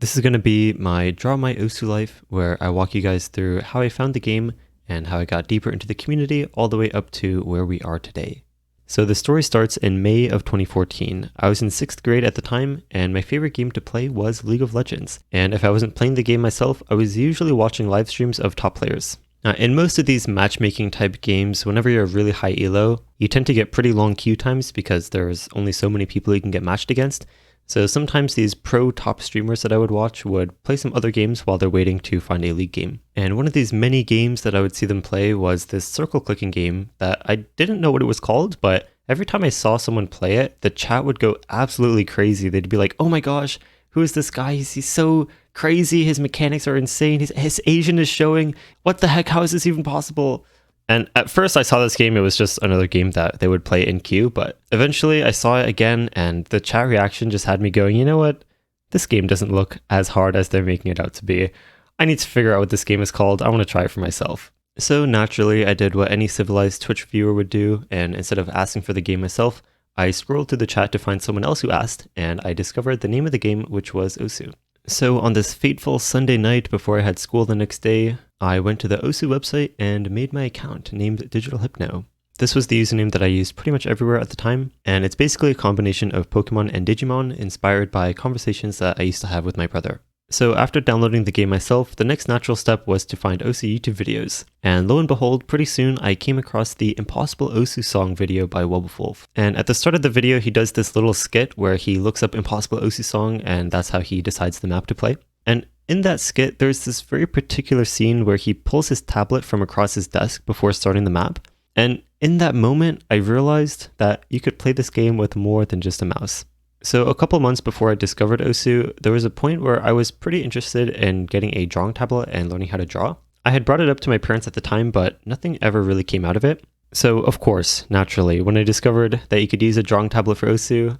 This is going to be my Draw My Osu life, where I walk you guys through how I found the game and how I got deeper into the community all the way up to where we are today. So the story starts in May of 2014. I was in 6th grade at the time, and my favorite game to play was League of Legends. And if I wasn't playing the game myself, I was usually watching live streams of top players. Now, in most of these matchmaking type games, whenever you're really high elo, you tend to get pretty long queue times because there's only so many people you can get matched against. So sometimes these pro top streamers that I would watch would play some other games while they're waiting to find a league game. And one of these many games that I would see them play was this circle clicking game that I didn't know what it was called, but every time I saw someone play it, the chat would go absolutely crazy. They'd be like, oh my gosh, who is this guy? He's so crazy. His mechanics are insane. His Asian is showing. What the heck? How is this even possible? And at first I saw this game, it was just another game that they would play in queue, but eventually I saw it again and the chat reaction just had me going, you know what? This game doesn't look as hard as they're making it out to be. I need to figure out what this game is called. I want to try it for myself. So naturally, I did what any civilized Twitch viewer would do, and instead of asking for the game myself, I scrolled through the chat to find someone else who asked, and I discovered the name of the game, which was Osu. So on this fateful Sunday night before I had school the next day, I went to the Osu website and made my account named digitalhypno. This was the username that I used pretty much everywhere at the time, and it's basically a combination of Pokemon and Digimon inspired by conversations that I used to have with my brother. So after downloading the game myself, the next natural step was to find Osu YouTube videos. And lo and behold, pretty soon I came across the Impossible Osu song video by Wolf. And at the start of the video, he does this little skit where he looks up Impossible Osu song, and that's how he decides the map to play. And in that skit, there's this very particular scene where he pulls his tablet from across his desk before starting the map. And in that moment, I realized that you could play this game with more than just a mouse. So a couple months before I discovered Osu, there was a point where I was pretty interested in getting a drawing tablet and learning how to draw. I had brought it up to my parents at the time, but nothing ever really came out of it. So of course, naturally, when I discovered that you could use a drawing tablet for Osu, I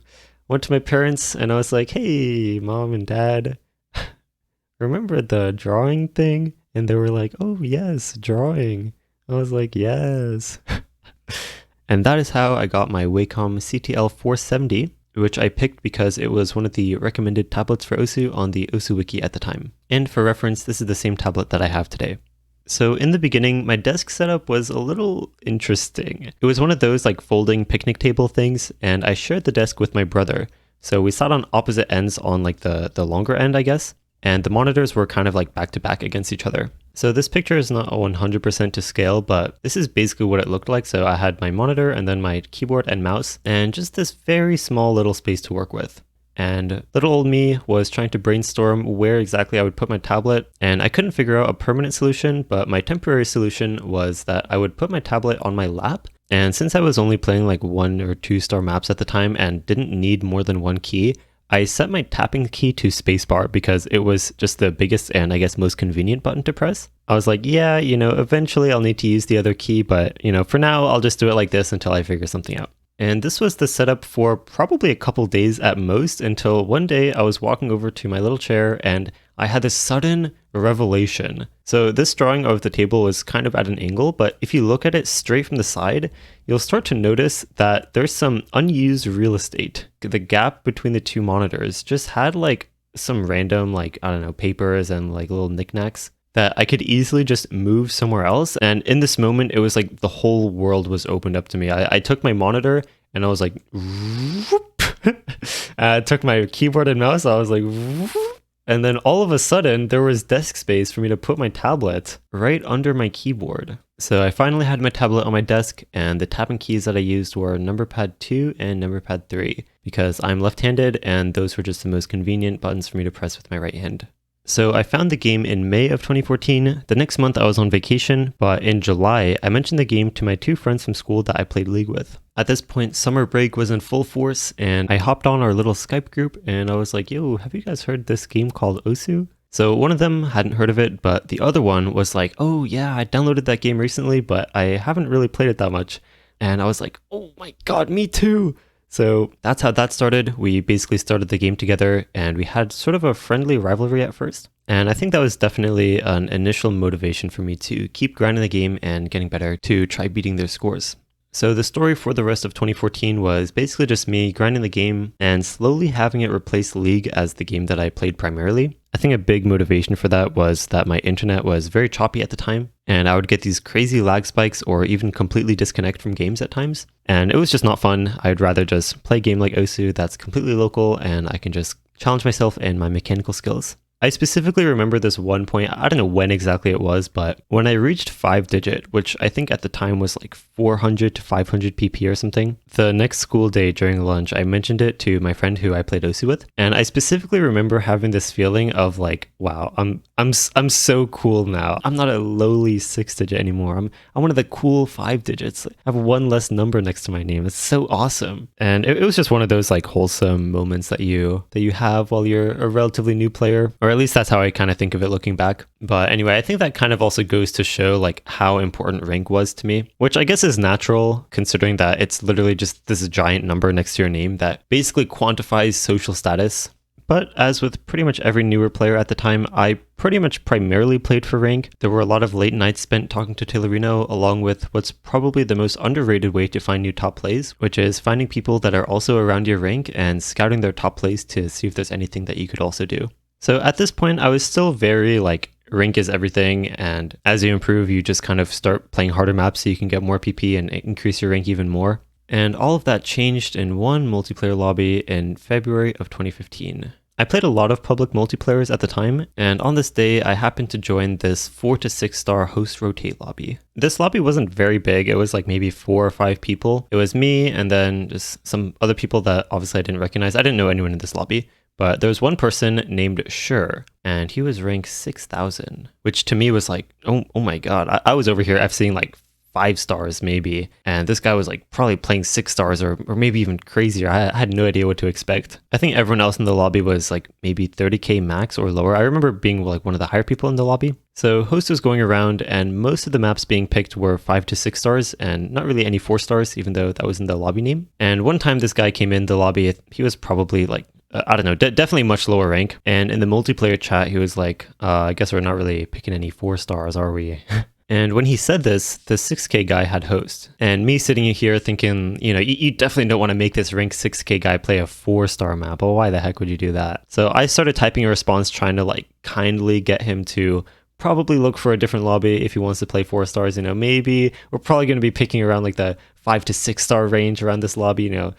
went to my parents and I was like, hey, mom and dad, remember the drawing thing? And they were like, oh yes, drawing. I was like, yes. And that is how I got my Wacom CTL 470, which I picked because it was one of the recommended tablets for Osu on the Osu wiki at the time. And for reference, this is the same tablet that I have today. So in the beginning, my desk setup was a little interesting. It was one of those like folding picnic table things, and I shared the desk with my brother. So we sat on opposite ends on like the longer end, I guess, and the monitors were kind of like back to back against each other. So this picture is not 100% to scale, but this is basically what it looked like. So I had my monitor and then my keyboard and mouse and just this very small little space to work with. And little old me was trying to brainstorm where exactly I would put my tablet, and I couldn't figure out a permanent solution, but my temporary solution was that I would put my tablet on my lap. And since I was only playing like 1 or 2 star maps at the time and didn't need more than one key, I set my tapping key to spacebar because it was just the biggest and I guess most convenient button to press. I was like, yeah, eventually I'll need to use the other key, but for now I'll just do it like this until I figure something out. And this was the setup for probably a couple days at most until one day I was walking over to my little chair and I had this sudden revelation. So this drawing of the table was kind of at an angle, but if you look at it straight from the side, you'll start to notice that there's some unused real estate. The gap between the two monitors just had like some random papers and like little knickknacks that I could easily just move somewhere else. And in this moment, it was like the whole world was opened up to me. I took my monitor and I was like, I took my keyboard and mouse, I was like, and then all of a sudden there was desk space for me to put my tablet right under my keyboard. So I finally had my tablet on my desk, and the tapping keys that I used were number pad 2 and number pad 3 because I'm left-handed and those were just the most convenient buttons for me to press with my right hand. So I found the game in May of 2014. The next month I was on vacation, but in July I mentioned the game to my 2 friends from school that I played League with. At this point, summer break was in full force, and I hopped on our little Skype group and I was like, yo, have you guys heard this game called Osu? So one of them hadn't heard of it, but the other one was like, oh yeah, I downloaded that game recently, but I haven't really played it that much. And I was like, oh my god, me too! So that's how that started. We basically started the game together and we had sort of a friendly rivalry at first. And I think that was definitely an initial motivation for me to keep grinding the game and getting better to try beating their scores. So the story for the rest of 2014 was basically just me grinding the game and slowly having it replace League as the game that I played primarily. I think a big motivation for that was that my internet was very choppy at the time, and I would get these crazy lag spikes or even completely disconnect from games at times. And it was just not fun. I'd rather just play a game like Osu that's completely local and I can just challenge myself and my mechanical skills. I specifically remember this one point, I don't know when exactly it was, but when I reached 5-digit, which I think at the time was like 400 to 500 pp or something, the next school day during lunch, I mentioned it to my friend who I played Osu with, and I specifically remember having this feeling of like, wow, I'm so cool now. I'm not a lowly 6-digit anymore. I'm one of the cool 5 digits. I have one less number next to my name. It's so awesome. And it was just one of those like wholesome moments that you have while you're a relatively new player, or at least that's how I kind of think of it looking back. But anyway, I think that kind of also goes to show like how important rank was to me, which I guess is natural considering that it's literally just this giant number next to your name that basically quantifies social status. But as with pretty much every newer player at the time, I pretty much primarily played for rank. There were a lot of late nights spent talking to Taylorino, along with what's probably the most underrated way to find new top plays, which is finding people that are also around your rank and scouting their top plays to see if there's anything that you could also do. So at this point, I was still very like, rank is everything, and as you improve, you just kind of start playing harder maps so you can get more PP and increase your rank even more. And all of that changed in one multiplayer lobby in February of 2015. I played a lot of public multiplayers at the time, and on this day, I happened to join this 4 to 6 star host rotate lobby. This lobby wasn't very big, it was like maybe 4 or 5 people. It was me and then just some other people that obviously I didn't recognize. I didn't know anyone in this lobby. But there was one person named Sure, and he was ranked 6,000, which to me was like, oh my god. I was over here FCing like 5 stars maybe, and this guy was like probably playing 6 stars or maybe even crazier. I had no idea what to expect. I think everyone else in the lobby was like maybe 30k max or lower. I remember being like one of the higher people in the lobby. So host was going around and most of the maps being picked were 5 to 6 stars and not really any 4 stars, even though that was in the lobby name. And one time this guy came in the lobby, he was probably like, I don't know, definitely much lower rank. And in the multiplayer chat, he was like, I guess we're not really picking any 4 stars, are we? And when he said this, the 6k guy had host. And me sitting here thinking, you know, you definitely don't want to make this rank 6k guy play a 4-star map. Well, why the heck would you do that? So I started typing a response trying to like kindly get him to probably look for a different lobby if he wants to play 4 stars. You know, maybe we're probably going to be picking around like the 5 to 6 star range around this lobby, you know.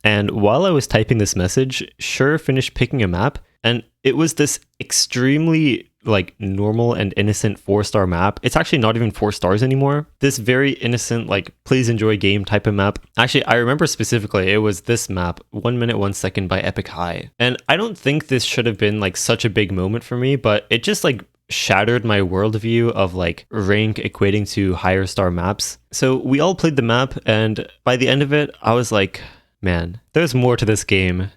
And while I was typing this message, Sure finished picking a map, and it was this extremely like normal and innocent 4-star map. It's actually not even 4 stars anymore. This very innocent, like, please enjoy game type of map. Actually, I remember specifically, it was this map, 1 minute, 1 second by Epic High. And I don't think this should have been like such a big moment for me, but it just like shattered my worldview of like rank equating to higher star maps. So we all played the map, and by the end of it, I was like, man, there's more to this game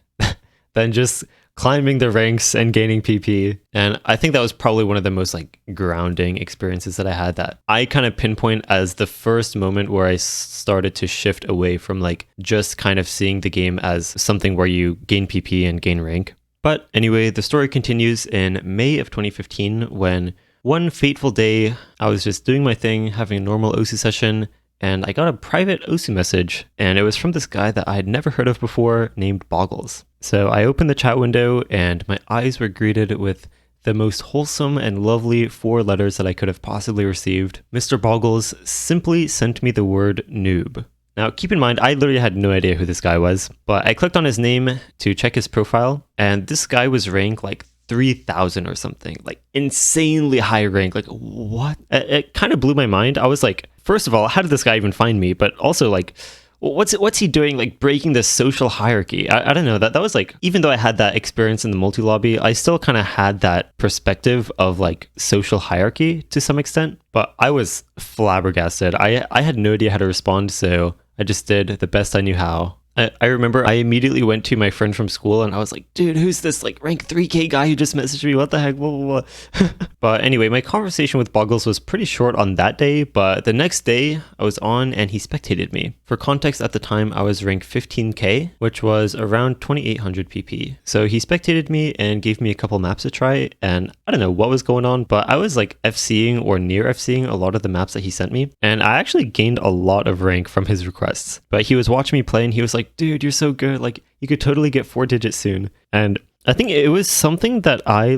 than just climbing the ranks and gaining PP. And I think that was probably one of the most like grounding experiences that I had, that I kind of pinpoint as the first moment where I started to shift away from like just kind of seeing the game as something where you gain PP and gain rank. But anyway, the story continues in May of 2015 when one fateful day I was just doing my thing, having a normal OSU session, and I got a private OSU message, and it was from this guy that I had never heard of before named Boggles. So I opened the chat window and my eyes were greeted with the most wholesome and lovely 4 letters that I could have possibly received. Mr. Boggles simply sent me the word noob. Now, keep in mind, I literally had no idea who this guy was, but I clicked on his name to check his profile, and this guy was ranked like 3,000 or something, like insanely high rank. Like, what? It kind of blew my mind. I was like, first of all, how did this guy even find me? But also, like, what's he doing, like breaking the social hierarchy? I don't know. That was like, even though I had that experience in the multi-lobby, I still kind of had that perspective of like social hierarchy to some extent. But I was flabbergasted. I had no idea how to respond, so I just did the best I knew how. I remember I immediately went to my friend from school and I was like, dude, who's this like rank 3k guy who just messaged me? What the heck? Blah, blah, blah. But anyway, my conversation with Boggles was pretty short on that day, but the next day I was on and he spectated me. For context, at the time I was ranked 15k, which was around 2800 pp. So he spectated me and gave me a couple maps to try, and I don't know what was going on, but I was like FCing or near FCing a lot of the maps that he sent me, and I actually gained a lot of rank from his requests. But he was watching me play and he was like, dude, you're so good, like you could totally get 4 digits soon. And I think it was something that I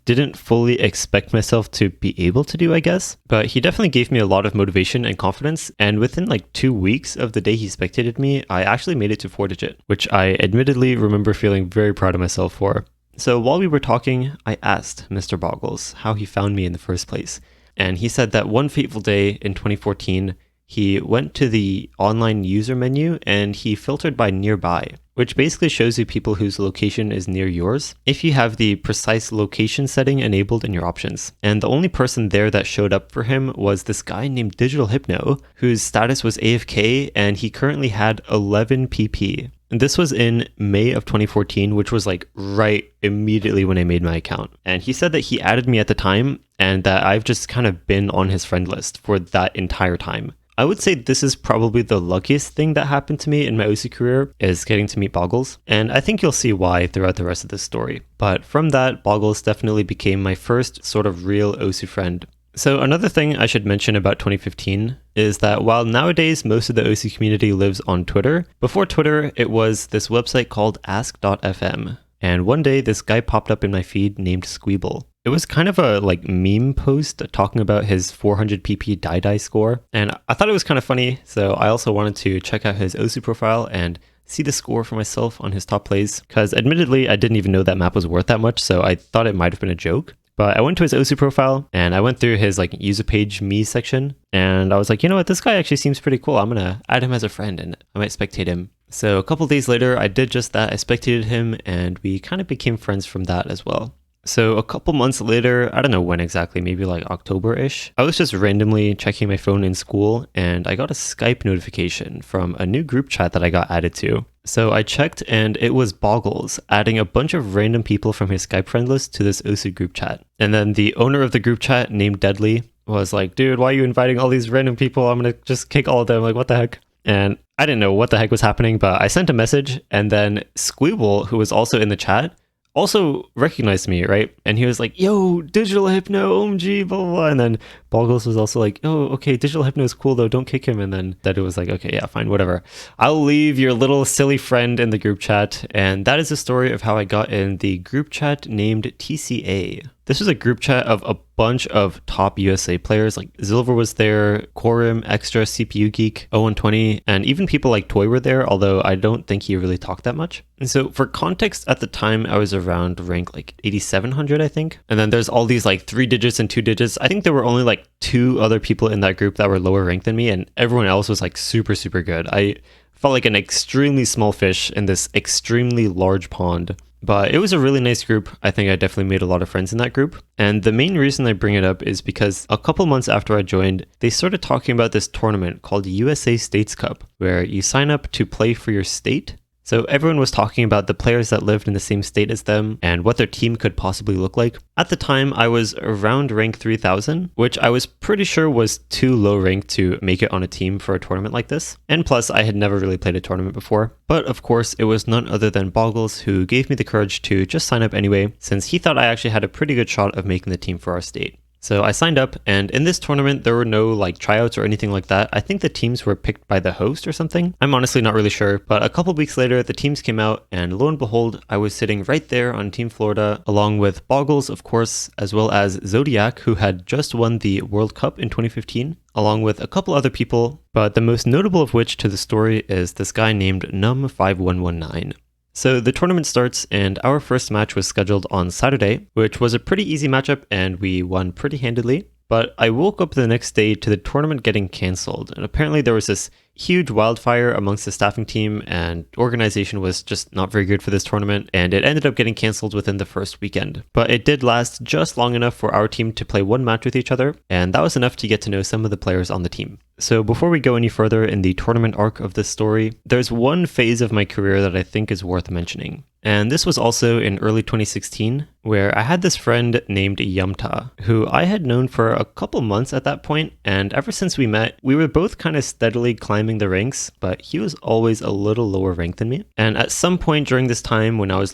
didn't fully expect myself to be able to do, I guess. But he definitely gave me a lot of motivation and confidence. And within 2 weeks of the day he spectated me, I actually made it to 4-digit, which I admittedly remember feeling very proud of myself for. So while we were talking, I asked Mr. Boggles how he found me in the first place. And he said that one fateful day in 2014, he went to the online user menu and he filtered by nearby, which basically shows you people whose location is near yours if you have the precise location setting enabled in your options. And the only person there that showed up for him was this guy named digitalhypno, whose status was AFK, and he currently had 11 PP. And this was in May of 2014, which was right immediately when I made my account. And he said that he added me at the time and that I've just kind of been on his friend list for that entire time. I would say this is probably the luckiest thing that happened to me in my OC career, is getting to meet Boggles, and I think you'll see why throughout the rest of this story. But from that, Boggles definitely became my first sort of real OC friend. So another thing I should mention about 2015 is that while nowadays most of the OC community lives on Twitter, before Twitter it was this website called ask.fm. And one day this guy popped up in my feed named Squeeble. It was kind of a meme post talking about his 400 pp die score, and I thought it was kind of funny, so I also wanted to check out his OC profile and see the score for myself on his top plays, because admittedly I didn't even know that map was worth that much, so I thought it might have been a joke. But I went to his OC profile and I went through his user page me section, and I was like, you know what, this guy actually seems pretty cool. I'm gonna add him as a friend and I might spectate him. So a couple days later I did just that. I spectated him and we kind of became friends from that as well. So a couple months later, I don't know when exactly, maybe October-ish, I was just randomly checking my phone in school and I got a Skype notification from a new group chat that I got added to. So I checked and it was Boggles adding a bunch of random people from his Skype friend list to this OC group chat. And then the owner of the group chat, named Deadly, was like, dude, why are you inviting all these random people? I'm gonna just kick all of them. What the heck? And I didn't know what the heck was happening, but I sent a message, and then Squeeble, who was also in the chat, also recognized me, right? And he was like, yo, Digital Hypno, OMG, blah, blah, blah. And then Boggles was also like, oh, okay, Digital Hypno is cool though, don't kick him. And then Dead was like, okay, yeah, fine, whatever. I'll leave your little silly friend in the group chat. And that is the story of how I got in the group chat named TCA. This was a group chat of a bunch of top USA players, like Zilver was there, Quorum, Extra, CPU Geek, 0120, and even people like Toy were there, although I don't think he really talked that much. And so for context, at the time, I was around rank 8,700, I think. And then there's all these 3 digits and 2 digits. I think there were only 2 other people in that group that were lower ranked than me, and everyone else was super, super good. I felt like an extremely small fish in this extremely large pond. But it was a really nice group. I think I definitely made a lot of friends in that group. And the main reason I bring it up is because a couple months after I joined, they started talking about this tournament called USA States Cup, where you sign up to play for your state. So everyone was talking about the players that lived in the same state as them and what their team could possibly look like. At the time, I was around rank 3000, which I was pretty sure was too low rank to make it on a team for a tournament like this. And plus, I had never really played a tournament before. But of course, it was none other than Boggles who gave me the courage to just sign up anyway, since he thought I actually had a pretty good shot of making the team for our state. So I signed up, and in this tournament, there were no tryouts or anything like that. I think the teams were picked by the host or something. I'm honestly not really sure, but a couple weeks later, the teams came out, and lo and behold, I was sitting right there on Team Florida, along with Boggles, of course, as well as Zodiac, who had just won the World Cup in 2015, along with a couple other people, but the most notable of which to the story is this guy named Num5119. So the tournament starts, and our first match was scheduled on Saturday, which was a pretty easy matchup, and we won pretty handedly. But I woke up the next day to the tournament getting cancelled, and apparently there was this huge wildfire amongst the staffing team, and organization was just not very good for this tournament, and it ended up getting cancelled within the first weekend. But it did last just long enough for our team to play one match with each other, and that was enough to get to know some of the players on the team. So before we go any further in the tournament arc of this story, there's one phase of my career that I think is worth mentioning. And this was also in early 2016, where I had this friend named Yamta, who I had known for a couple months at that point, and ever since we met, we were both kind of steadily climbing the ranks, but he was always a little lower ranked than me. And at some point during this time, when I was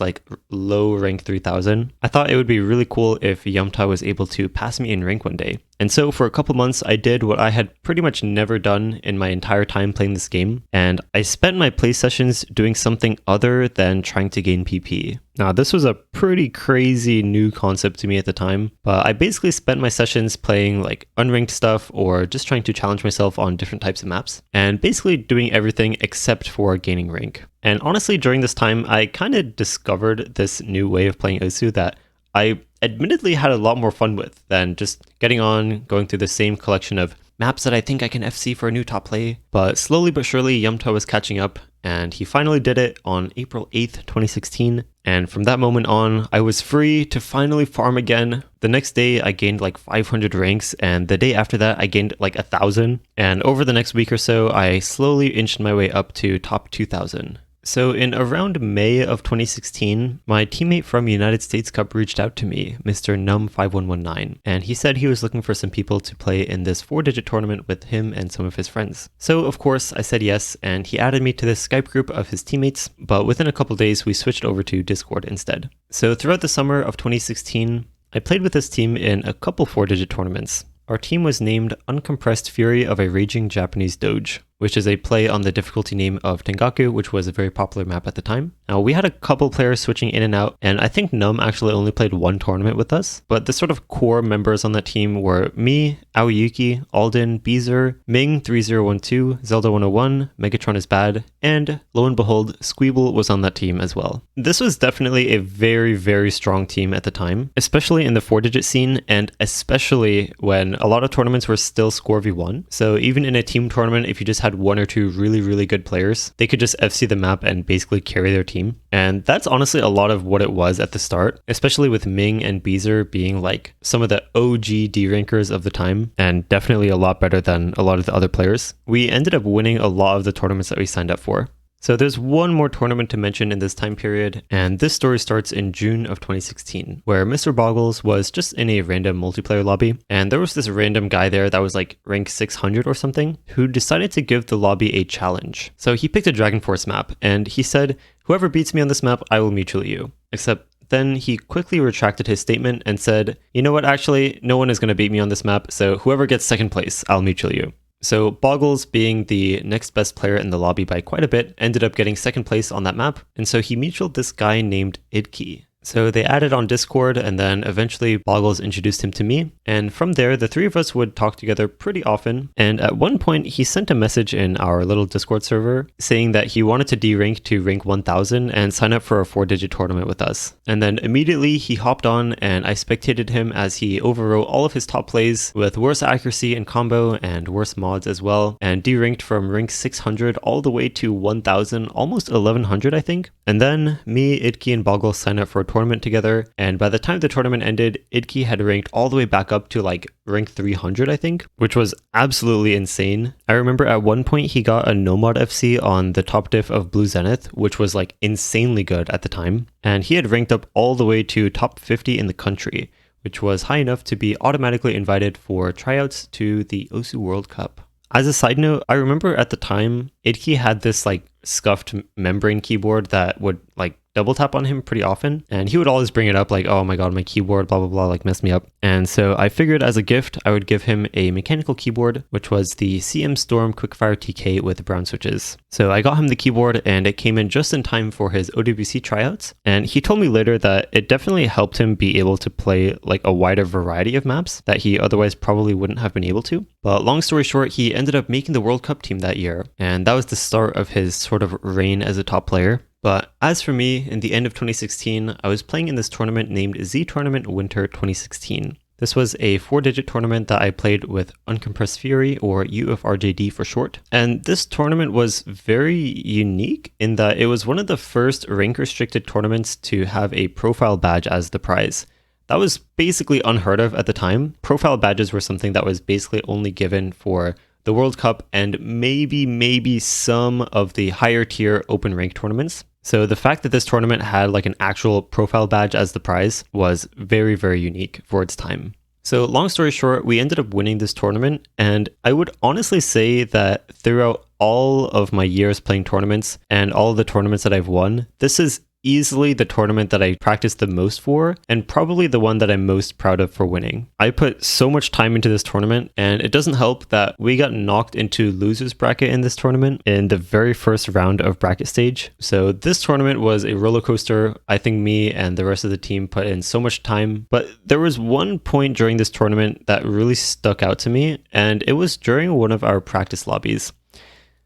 low rank 3000, I thought it would be really cool if Yamta was able to pass me in rank one day. And so for a couple months, I did what I had pretty much never done in my entire time playing this game, and I spent my play sessions doing something other than trying to gain PP. Now, this was a pretty crazy new concept to me at the time, but I basically spent my sessions playing like unranked stuff or just trying to challenge myself on different types of maps, and basically doing everything except for gaining rank. And honestly, during this time, I kind of discovered this new way of playing Osu that I admittedly had a lot more fun with than just getting on, going through the same collection of maps that I think I can FC for a new top play. But slowly but surely, Yumta was catching up, and he finally did it on April 8th, 2016. And from that moment on, I was free to finally farm again. The next day, I gained like 500 ranks, and the day after that, I gained like 1,000. And over the next week or so, I slowly inched my way up to top 2,000. So in around May of 2016, my teammate from United States Cup reached out to me, Mr. Num5119, and he said he was looking for some people to play in this 4-digit tournament with him and some of his friends. So of course I said yes, and he added me to this Skype group of his teammates, but within a couple days we switched over to Discord instead. So throughout the summer of 2016, I played with this team in a couple 4-digit tournaments. Our team was named Uncompressed Fury of a Raging Japanese Doge, which is a play on the difficulty name of Tengaku, which was a very popular map at the time. Now, we had a couple players switching in and out, and I think Num actually only played one tournament with us, but the sort of core members on that team were me, Aoyuki, Alden, Beezer, Ming 3012, Zelda 101, Megatron is Bad, and lo and behold, Squeeble was on that team as well. This was definitely a very, very strong team at the time, especially in the 4-digit scene, and especially when a lot of tournaments were still score v1. So even in a team tournament, if you just had one or two really, really good players, they could just FC the map and basically carry their team. And that's honestly a lot of what it was at the start, especially with Ming and Beezer being like some of the OG D rankers of the time, and definitely a lot better than a lot of the other players. We ended up winning a lot of the tournaments that we signed up for. So there's one more tournament to mention in this time period, and this story starts in June of 2016, where Mr. Boggles was just in a random multiplayer lobby, and there was this random guy there that was like rank 600 or something, who decided to give the lobby a challenge. So he picked a Dragon Force map, and he said, "Whoever beats me on this map, I will mutual you." Except then he quickly retracted his statement and said, "You know what, actually, no one is going to beat me on this map, so whoever gets second place, I'll mutual you." So Boggles, being the next best player in the lobby by quite a bit, ended up getting second place on that map, and so he mutualed this guy named Idki. So they added on Discord, and then eventually Boggles introduced him to me, and from there the three of us would talk together pretty often, and at one point he sent a message in our little Discord server saying that he wanted to D-rank to rank 1000 and sign up for a 4-digit tournament with us. And then immediately he hopped on, and I spectated him as he overwrote all of his top plays with worse accuracy and combo and worse mods as well, and D-ranked from rank 600 all the way to 1000, almost 1100 I think. And then me, Idki, and Boggles signed up for a tournament together, and by the time the tournament ended, Idki had ranked all the way back up to like rank 300 I think, which was absolutely insane. I remember at one point he got a no mod FC on the top diff of Blue Zenith, which was like insanely good at the time, and he had ranked up all the way to top 50 in the country, which was high enough to be automatically invited for tryouts to the Osu World Cup. As a side note, I remember at the time, Idki had this like scuffed membrane keyboard that would like double tap on him pretty often, and he would always bring it up like, "Oh my god, my keyboard blah blah blah like messed me up." And so I figured as a gift I would give him a mechanical keyboard, which was the CM Storm Quickfire TK with brown switches. So I got him the keyboard, and it came in just in time for his OWC tryouts, and he told me later that it definitely helped him be able to play like a wider variety of maps that he otherwise probably wouldn't have been able to. But long story short, he ended up making the World Cup team that year, and that was the start of his sort of reign as a top player. But as for me, in the end of 2016, I was playing in this tournament named Z Tournament Winter 2016. This was a 4-digit tournament that I played with Uncompressed Fury, or UFRJD for short. And this tournament was very unique in that it was one of the first rank-restricted tournaments to have a profile badge as the prize. That was basically unheard of at the time. Profile badges were something that was basically only given for the World Cup and maybe some of the higher tier open rank tournaments. So the fact that this tournament had like an actual profile badge as the prize was very, very unique for its time. So long story short, we ended up winning this tournament, and I would honestly say that throughout all of my years playing tournaments and all of the tournaments that I've won, this is easily the tournament that I practiced the most for, and probably the one that I'm most proud of for winning. I put so much time into this tournament, and it doesn't help that we got knocked into losers bracket in this tournament in the very first round of bracket stage. So this tournament was a roller coaster. I think me and the rest of the team put in so much time, but there was one point during this tournament that really stuck out to me, and it was during one of our practice lobbies.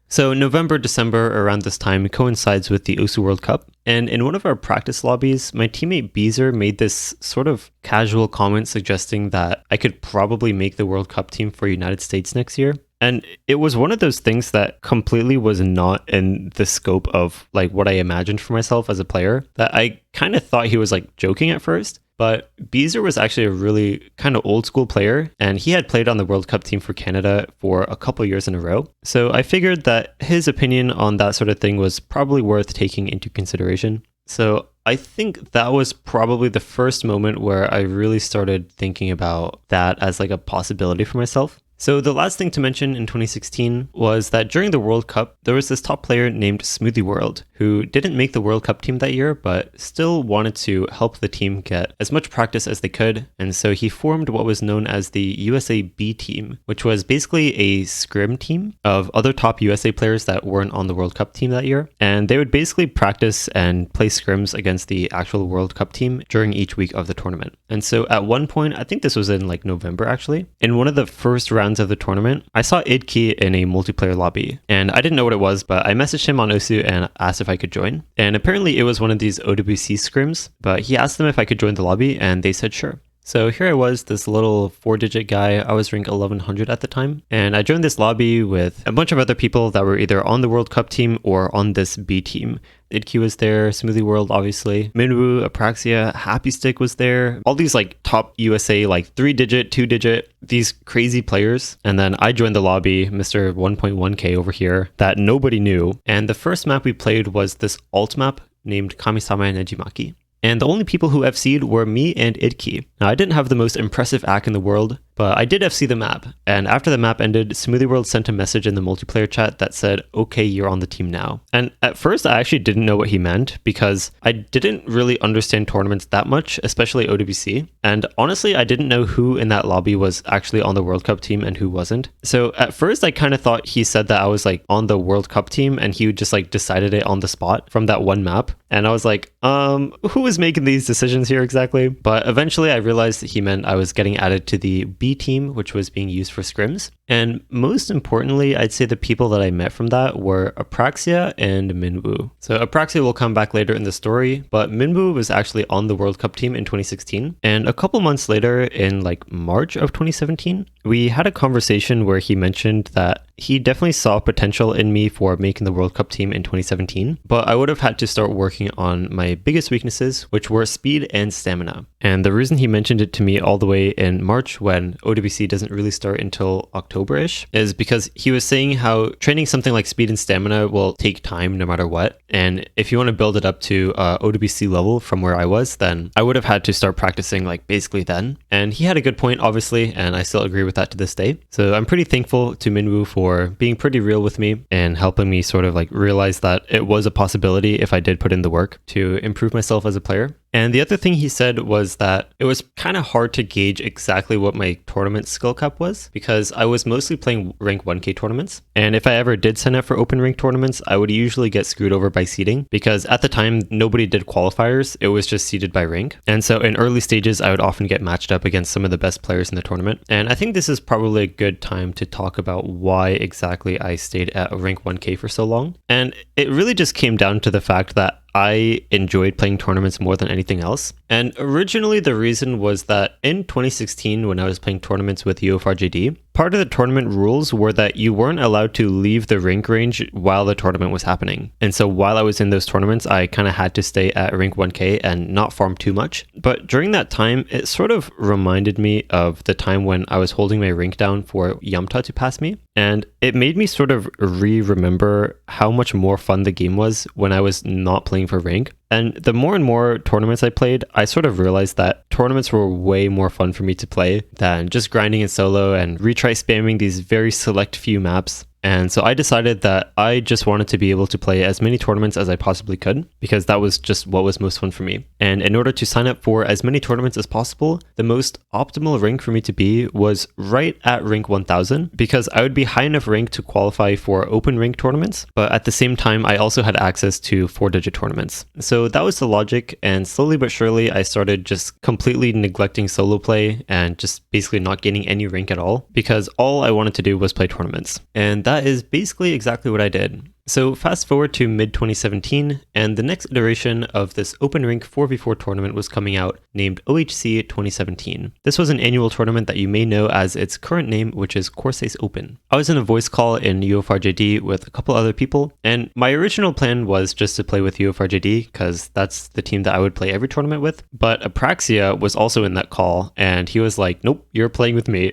So November, December around this time coincides with the OSU World Cup. And in one of our practice lobbies, my teammate Beezer made this sort of casual comment suggesting that I could probably make the World Cup team for United States next year. And it was one of those things that completely was not in the scope of like what I imagined for myself as a player, that I kind of thought he was like joking at first. But Beezer was actually a really kind of old school player, and he had played on the World Cup team for Canada for a couple years in a row. So I figured that his opinion on that sort of thing was probably worth taking into consideration. So I think that was probably the first moment where I really started thinking about that as like a possibility for myself. So the last thing to mention in 2016 was that during the World Cup, there was this top player named Smoothie World who didn't make the World Cup team that year, but still wanted to help the team get as much practice as they could. And so he formed what was known as the USA B team, which was basically a scrim team of other top USA players that weren't on the World Cup team that year. And they would basically practice and play scrims against the actual World Cup team during each week of the tournament. And so at one point, I think this was in like November actually, in one of the first rounds of the tournament, I saw Idkey in a multiplayer lobby, and I didn't know what it was, but I messaged him on OSU and asked if I could join. And apparently it was one of these OWC scrims, but he asked them if I could join the lobby, and they said sure. So here I was, this little 4-digit guy. I was ranked 1100 at the time, and I joined this lobby with a bunch of other people that were either on the World Cup team or on this B team. Idkey was there, Smoothie World, obviously. Minwoo, Apraxia, Happy Stick was there. All these like top USA, like 3-digit, 2-digit, these crazy players. And then I joined the lobby, Mr. 1.1K over here, that nobody knew. And the first map we played was this alt map named Kamisama Nejimaki. And the only people who FC'd were me and Idkey. Now, I didn't have the most impressive act in the world, but I did FC the map. And after the map ended, Smoothie World sent a message in the multiplayer chat that said, okay, you're on the team now. And at first, I actually didn't know what he meant because I didn't really understand tournaments that much, especially OWC. And honestly, I didn't know who in that lobby was actually on the World Cup team and who wasn't. So at first, I kind of thought he said that I was like on the World Cup team and he just like decided it on the spot from that one map. And I was like, who is making these decisions here exactly? But eventually I realized that he meant I was getting added to the B team, which was being used for scrims. And most importantly, I'd say the people that I met from that were Apraxia and Minwoo. So Apraxia will come back later in the story, but Minwoo was actually on the World Cup team in 2016. And a couple months later, in like March of 2017, we had a conversation where he mentioned that he definitely saw potential in me for making the World Cup team in 2017, but I would have had to start working on my biggest weaknesses, which were speed and stamina. And the reason he mentioned it to me all the way in March, when OWC doesn't really start until October-ish, is because he was saying how training something like speed and stamina will take time no matter what. And if you want to build it up to OWC level from where I was, then I would have had to start practicing like basically then. And he had a good point, obviously, and I still agree with that to this day. So I'm pretty thankful to Minwoo for being pretty real with me and helping me sort of like realize that it was a possibility if I did put in the work to improve myself as a player. And the other thing he said was that it was kind of hard to gauge exactly what my tournament skill cap was because I was mostly playing rank 1K tournaments. And if I ever did sign up for open rank tournaments, I would usually get screwed over by seeding because at the time, nobody did qualifiers. It was just seeded by rank. And so in early stages, I would often get matched up against some of the best players in the tournament. And I think this is probably a good time to talk about why exactly I stayed at rank 1K for so long. And it really just came down to the fact that I enjoyed playing tournaments more than anything else. And originally the reason was that in 2016, when I was playing tournaments with UFRJD, part of the tournament rules were that you weren't allowed to leave the rank range while the tournament was happening. And so while I was in those tournaments, I kind of had to stay at rank 1K and not farm too much. But during that time, it sort of reminded me of the time when I was holding my rank down for Yamta to pass me. And it made me sort of remember how much more fun the game was when I was not playing for rank. And the more and more tournaments I played, I sort of realized that tournaments were way more fun for me to play than just grinding in solo and retry spamming these very select few maps. And so I decided that I just wanted to be able to play as many tournaments as I possibly could, because that was just what was most fun for me. And in order to sign up for as many tournaments as possible, the most optimal rank for me to be was right at rank 1000, because I would be high enough rank to qualify for open rank tournaments, but at the same time I also had access to 4-digit tournaments. So that was the logic, and slowly but surely I started just completely neglecting solo play and just basically not gaining any rank at all, because all I wanted to do was play tournaments. And that is basically exactly what I did. So fast forward to mid-2017, and the next iteration of this open rank 4v4 tournament was coming out, named OHC 2017. This was an annual tournament that you may know as its current name, which is Corsace Open. I was in a voice call in UFRJD with a couple other people, and my original plan was just to play with UFRJD, because that's the team that I would play every tournament with, but Apraxia was also in that call, and he was like, nope, you're playing with me.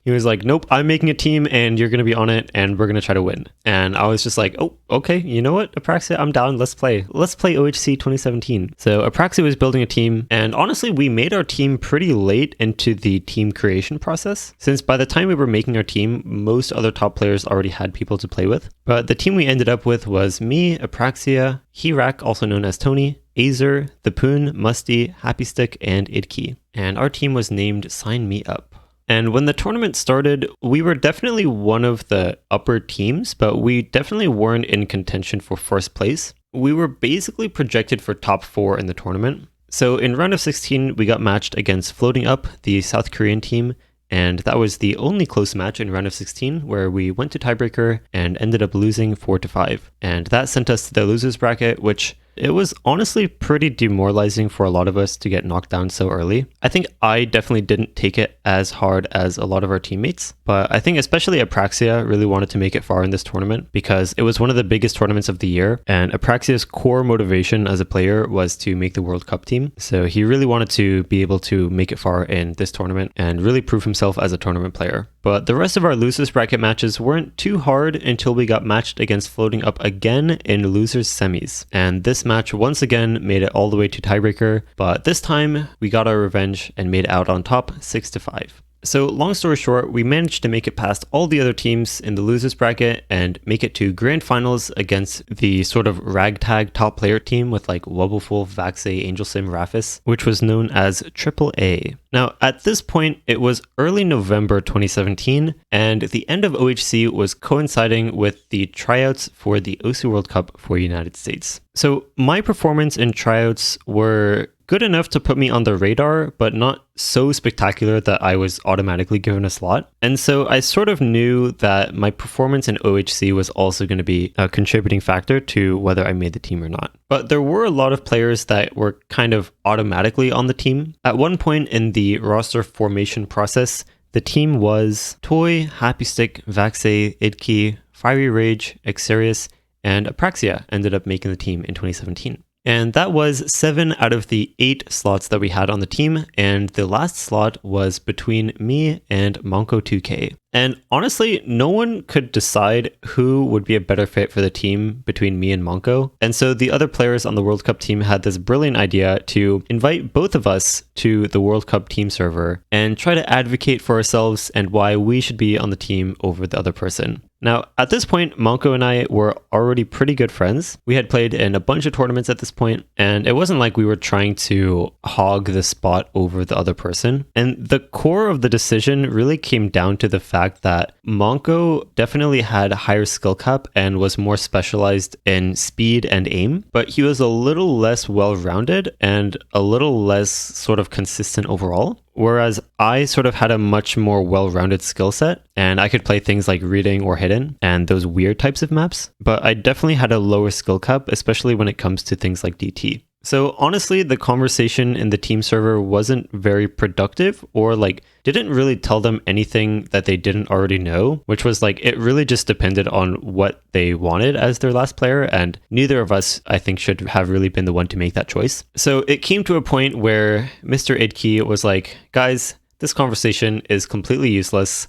He was like, nope, I'm making a team and you're going to be on it and we're going to try to win. And I was just like, oh, okay, you know what, Apraxia, I'm down. Let's play OHC 2017. So Apraxia was building a team, and honestly, we made our team pretty late into the team creation process, since by the time we were making our team, most other top players already had people to play with. But the team we ended up with was me, Apraxia, Hirak, also known as Tony, Azer, The Poon, Musty, Happy Stick, and Idki. And our team was named Sign Me Up. And when the tournament started, we were definitely one of the upper teams, but we definitely weren't in contention for first place. We were basically projected for top 4 in the tournament. So in round of 16, we got matched against Floating Up, the South Korean team, and that was the only close match in round of 16, where we went to tiebreaker and ended up losing 4-5. And that sent us to the losers bracket, which it was honestly pretty demoralizing for a lot of us to get knocked down so early. I think I definitely didn't take it as hard as a lot of our teammates, but I think especially Apraxia really wanted to make it far in this tournament, because it was one of the biggest tournaments of the year, and Apraxia's core motivation as a player was to make the World Cup team. So he really wanted to be able to make it far in this tournament and really prove himself as a tournament player. But the rest of our losers bracket matches weren't too hard until we got matched against Floating Up again in losers semis. And this match once again made it all the way to tiebreaker, but this time we got our revenge and made it out on top 6-5. So long story short, we managed to make it past all the other teams in the losers bracket and make it to grand finals against the sort of ragtag top player team with like Wubbleful, Vaxay, Angelsim, Rafis, which was known as AAA. Now, at this point, it was early November 2017, and the end of OHC was coinciding with the tryouts for the OSU World Cup for United States. So my performance in tryouts were good enough to put me on the radar, but not so spectacular that I was automatically given a slot. And so I sort of knew that my performance in OHC was also going to be a contributing factor to whether I made the team or not. But there were a lot of players that were kind of automatically on the team. At one point in the roster formation process, the team was Toy, Happy Stick, Vaxay, Idki, Fiery Rage, Exarius, and Apraxia ended up making the team in 2017. And that was 7 out of the 8 slots that we had on the team, and the last slot was between me and Monko2K. And honestly, no one could decide who would be a better fit for the team between me and Monko. And so the other players on the World Cup team had this brilliant idea to invite both of us to the World Cup team server and try to advocate for ourselves and why we should be on the team over the other person. Now, at this point, Monko and I were already pretty good friends. We had played in a bunch of tournaments at this point, and it wasn't like we were trying to hog the spot over the other person. And the core of the decision really came down to the fact that Monko definitely had a higher skill cap and was more specialized in speed and aim, but he was a little less well-rounded and a little less sort of consistent overall. Whereas I sort of had a much more well-rounded skill set, and I could play things like reading or hidden and those weird types of maps, but I definitely had a lower skill cap, especially when it comes to things like DT. So honestly, the conversation in the team server wasn't very productive, or like didn't really tell them anything that they didn't already know, which was like, it really just depended on what they wanted as their last player, and neither of us, I think, should have really been the one to make that choice. So it came to a point where Mr. Idki was like, guys, this conversation is completely useless.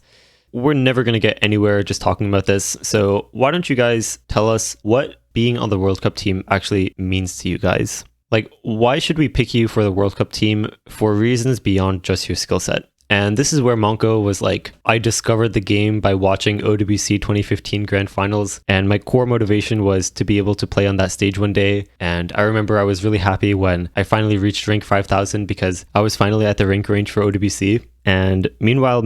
We're never going to get anywhere just talking about this. So why don't you guys tell us what being on the World Cup team actually means to you guys? Like, why should we pick you for the World Cup team for reasons beyond just your skill set? And this is where Monko was like, I discovered the game by watching OWC 2015 Grand Finals, and my core motivation was to be able to play on that stage one day. And I remember I was really happy when I finally reached rank 5000 because I was finally at the rank range for OWC. And meanwhile,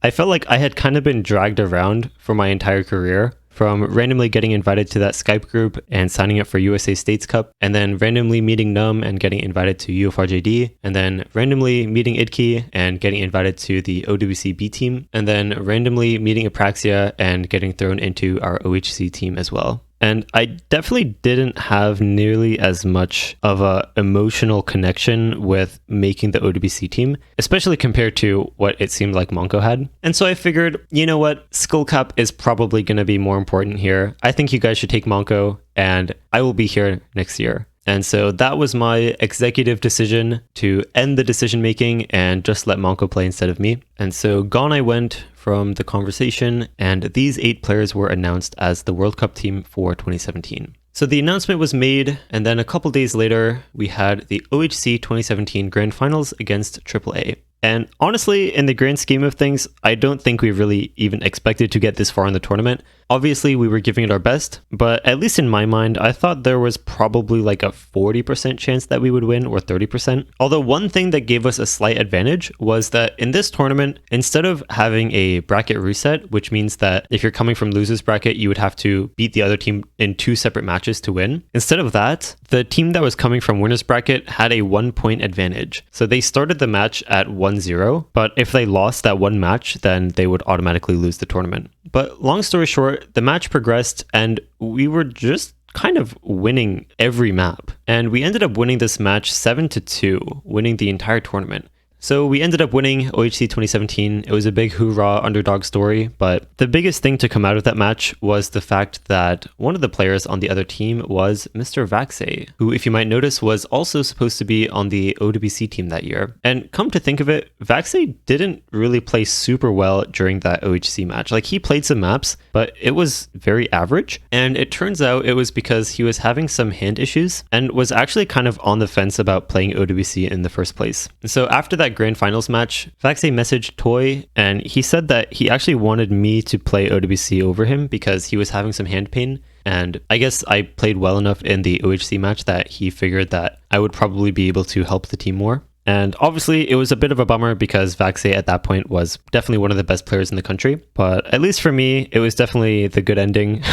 I felt like I had kind of been dragged around for my entire career, from randomly getting invited to that Skype group and signing up for USA States Cup, and then randomly meeting Num and getting invited to UFRJD, and then randomly meeting Idki and getting invited to the OWC B team, and then randomly meeting Apraxia and getting thrown into our OHC team as well. And I definitely didn't have nearly as much of a emotional connection with making the OWC team, especially compared to what it seemed like Monko had. And so I figured, you know what, skill cap is probably going to be more important here. I think you guys should take Monko, and I will be here next year. And so that was my executive decision to end the decision making and just let Monko play instead of me. And so gone I went from the conversation, and these 8 players were announced as the World Cup team for 2017. So the announcement was made, and then a couple days later, we had the OHC 2017 Grand Finals against AAA. And honestly, in the grand scheme of things, I don't think we really even expected to get this far in the tournament. Obviously, we were giving it our best, but at least in my mind, I thought there was probably like a 40% chance that we would win, or 30%. Although one thing that gave us a slight advantage was that in this tournament, instead of having a bracket reset, which means that if you're coming from loser's bracket, you would have to beat the other team in 2 separate matches to win. Instead of that, the team that was coming from winner's bracket had a 1-point advantage. So they started the match at 1-0, but if they lost that one match, then they would automatically lose the tournament. But long story short, the match progressed and we were just kind of winning every map. And we ended up winning this match 7-2, winning the entire tournament. So we ended up winning OHC 2017. It was a big hoorah underdog story, but the biggest thing to come out of that match was the fact that one of the players on the other team was Mr. Vaxay, who, if you might notice, was also supposed to be on the OWC team that year. And come to think of it, Vaxay didn't really play super well during that OHC match. Like, he played some maps, but it was very average. And it turns out it was because he was having some hand issues and was actually kind of on the fence about playing OWC in the first place. And so after that grand finals match, Vaxay messaged Toy and he said that he actually wanted me to play OWC over him because he was having some hand pain. And I guess I played well enough in the OHC match that he figured that I would probably be able to help the team more. And obviously it was a bit of a bummer because Vaxay at that point was definitely one of the best players in the country. But at least for me, it was definitely the good ending.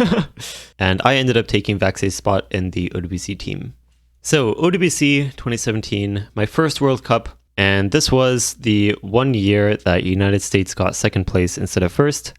And I ended up taking Vaxay's spot in the OWC team. So OWC 2017, my first World Cup. And this was the 1 year that United States got second place instead of first.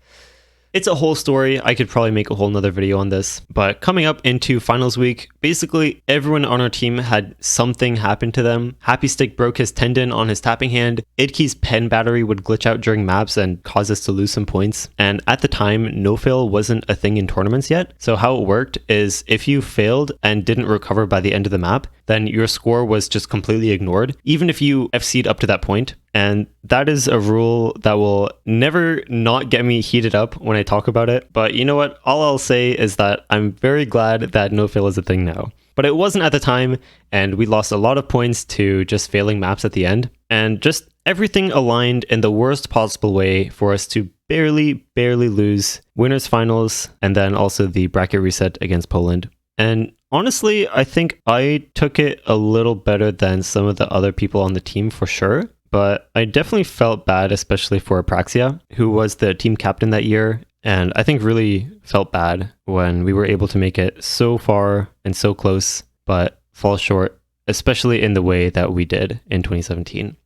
It's a whole story. I could probably make a whole nother video on this. But coming up into finals week, basically everyone on our team had something happen to them. Happy Stick broke his tendon on his tapping hand. Idki's pen battery would glitch out during maps and cause us to lose some points. And at the time, no-fail wasn't a thing in tournaments yet. So how it worked is if you failed and didn't recover by the end of the map, then your score was just completely ignored, even if you FC'd up to that point. And that is a rule that will never not get me heated up when I talk about it. But you know what? All I'll say is that I'm very glad that no-fail is a thing now. But it wasn't at the time, and we lost a lot of points to just failing maps at the end. And just everything aligned in the worst possible way for us to barely lose winners finals, and then also the bracket reset against Poland. And honestly, I think I took it a little better than some of the other people on the team for sure. But I definitely felt bad, especially for Apraxia, who was the team captain that year. And I think really felt bad when we were able to make it so far and so close, but fall short, especially in the way that we did in 2017.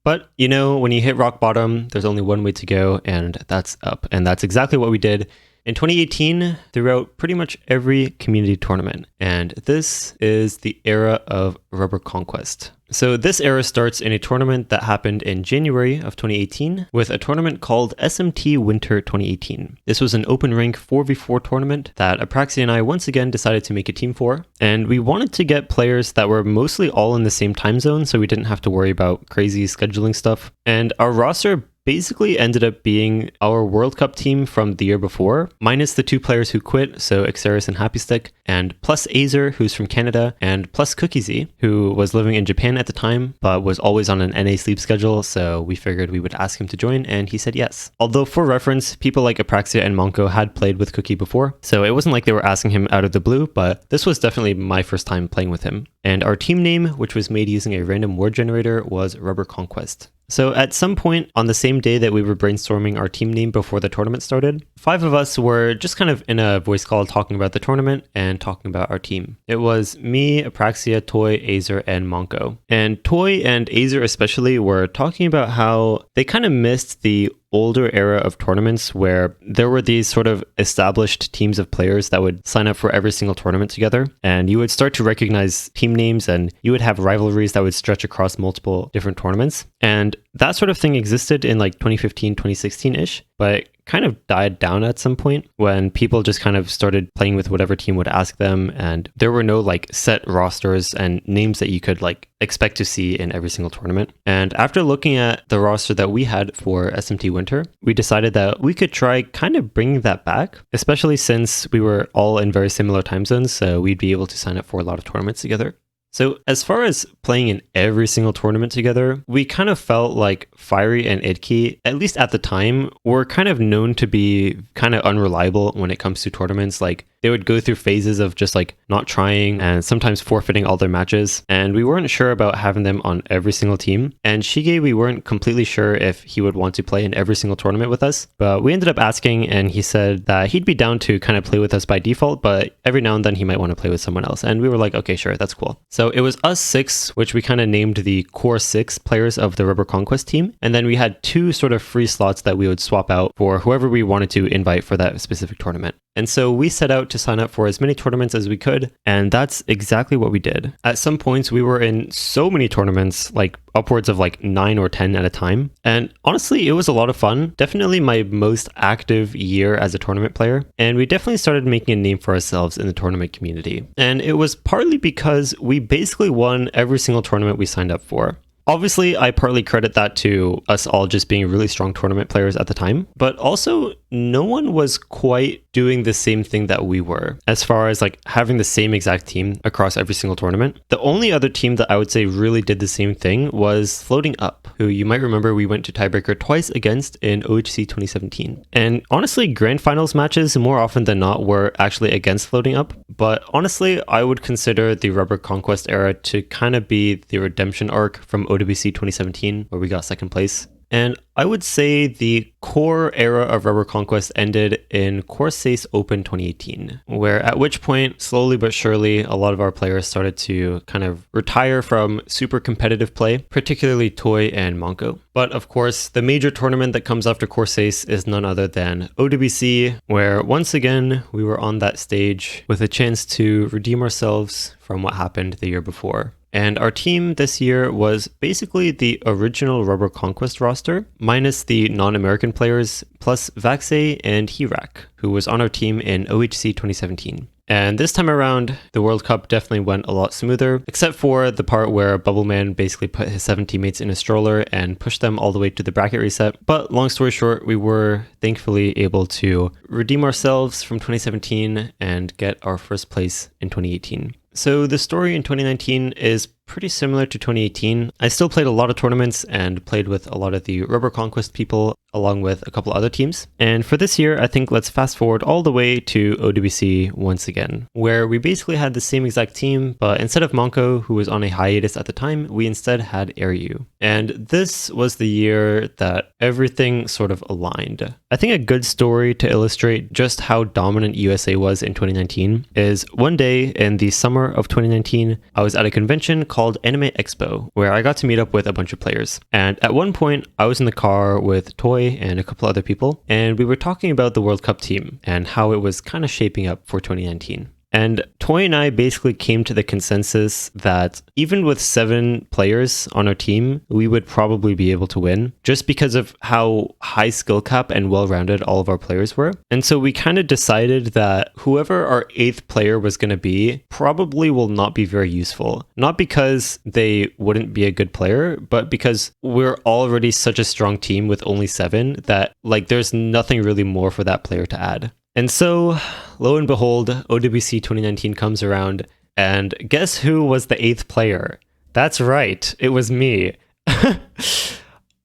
But, you know, when you hit rock bottom, there's only one way to go, and that's up. And that's exactly what we did in 2018 throughout pretty much every community tournament. And this is the era of Rubber Conquest. So this era starts in a tournament that happened in January of 2018 with a tournament called SMT Winter 2018. This was an open rank 4v4 tournament that Apraxia and I once again decided to make a team for. And we wanted to get players that were mostly all in the same time zone so we didn't have to worry about crazy scheduling stuff. And our roster basically ended up being our World Cup team from the year before, minus the 2 players who quit, so Xeris and Happystick, and plus Azer, who's from Canada, and plus Cookiesy, who was living in Japan at the time, but was always on an NA sleep schedule, so we figured we would ask him to join, and he said yes. Although for reference, people like Apraxia and Monko had played with Cookie before, so it wasn't like they were asking him out of the blue, but this was definitely my first time playing with him. And our team name, which was made using a random word generator, was Rubber Conquest. So at some point on the same day that we were brainstorming our team name before the tournament started, 5 of us were just kind of in a voice call talking about the tournament and talking about our team. It was me, Apraxia, Toy, Azer, and Monko. And Toy and Azer especially were talking about how they kind of missed the older era of tournaments where there were these sort of established teams of players that would sign up for every single tournament together, and you would start to recognize team names and you would have rivalries that would stretch across multiple different tournaments. And that sort of thing existed in like 2015, 2016-ish, but kind of died down at some point when people just kind of started playing with whatever team would ask them, and there were no like set rosters and names that you could like expect to see in every single tournament. And after looking at the roster that we had for SMT Winter, we decided that we could try kind of bringing that back, especially since we were all in very similar time zones, so we'd be able to sign up for a lot of tournaments together. So as far as playing in every single tournament together, we kind of felt like Fiery and Idki, at least at the time, were kind of known to be kind of unreliable when it comes to tournaments. Like they would go through phases of just like not trying and sometimes forfeiting all their matches. And we weren't sure about having them on every single team. And Shige, we weren't completely sure if he would want to play in every single tournament with us. But we ended up asking, and he said that he'd be down to kind of play with us by default, but every now and then he might want to play with someone else. And we were like, okay, sure, that's cool. So it was us 6, which we kind of named the core 6 players of the Rubber Conquest team. And then we had 2 sort of free slots that we would swap out for whoever we wanted to invite for that specific tournament. And so we set out to sign up for as many tournaments as we could, and that's exactly what we did. At some points, we were in so many tournaments, like upwards of like 9 or 10 at a time. And honestly, it was a lot of fun. Definitely my most active year as a tournament player. And we definitely started making a name for ourselves in the tournament community. And it was partly because we basically won every single tournament we signed up for. Obviously, I partly credit that to us all just being really strong tournament players at the time, but also no one was quite doing the same thing that we were as far as like having the same exact team across every single tournament. The only other team that I would say really did the same thing was Floating Up, who you might remember we went to tiebreaker twice against in OHC 2017. And honestly, grand finals matches more often than not were actually against Floating Up, but honestly, I would consider the Rubber Conquest era to kind of be the redemption arc from OWC 2017, where we got second place. And I would say the core era of Rubber Conquest ended in Corsace Open 2018, where at which point, slowly but surely, a lot of our players started to kind of retire from super competitive play, particularly Toy and Monko. But of course, the major tournament that comes after Corsace is none other than OWC, where once again, we were on that stage with a chance to redeem ourselves from what happened the year before. And our team this year was basically the original Rubber Conquest roster, minus the non-American players, plus Vaxei and Hirak, who was on our team in OHC 2017. And this time around, the World Cup definitely went a lot smoother, except for the part where Bubbleman basically put his 7 teammates in a stroller and pushed them all the way to the bracket reset. But long story short, we were thankfully able to redeem ourselves from 2017 and get our first place in 2018. So the story in 2019 is pretty similar to 2018. I still played a lot of tournaments and played with a lot of the Rubber Conquest people along with a couple other teams. And for this year, I think let's fast forward all the way to OWC once again, where we basically had the same exact team, but instead of Monko, who was on a hiatus at the time, we instead had Airyu. And this was the year that everything sort of aligned. I think a good story to illustrate just how dominant USA was in 2019 is one day in the summer of 2019, I was at a convention called Anime Expo, where I got to meet up with a bunch of players. And at one point, I was in the car with Toy and a couple other people, and we were talking about the World Cup team and how it was kind of shaping up for 2019. And Toy and I basically came to the consensus that even with 7 players on our team, we would probably be able to win just because of how high skill cap and well-rounded all of our players were. And so we kind of decided that whoever our 8th player was going to be probably will not be very useful. Not because they wouldn't be a good player, but because we're already such a strong team with only 7 that like there's nothing really more for that player to add. And so, lo and behold, OWC 2019 comes around, and guess who was the 8th player? That's right, it was me.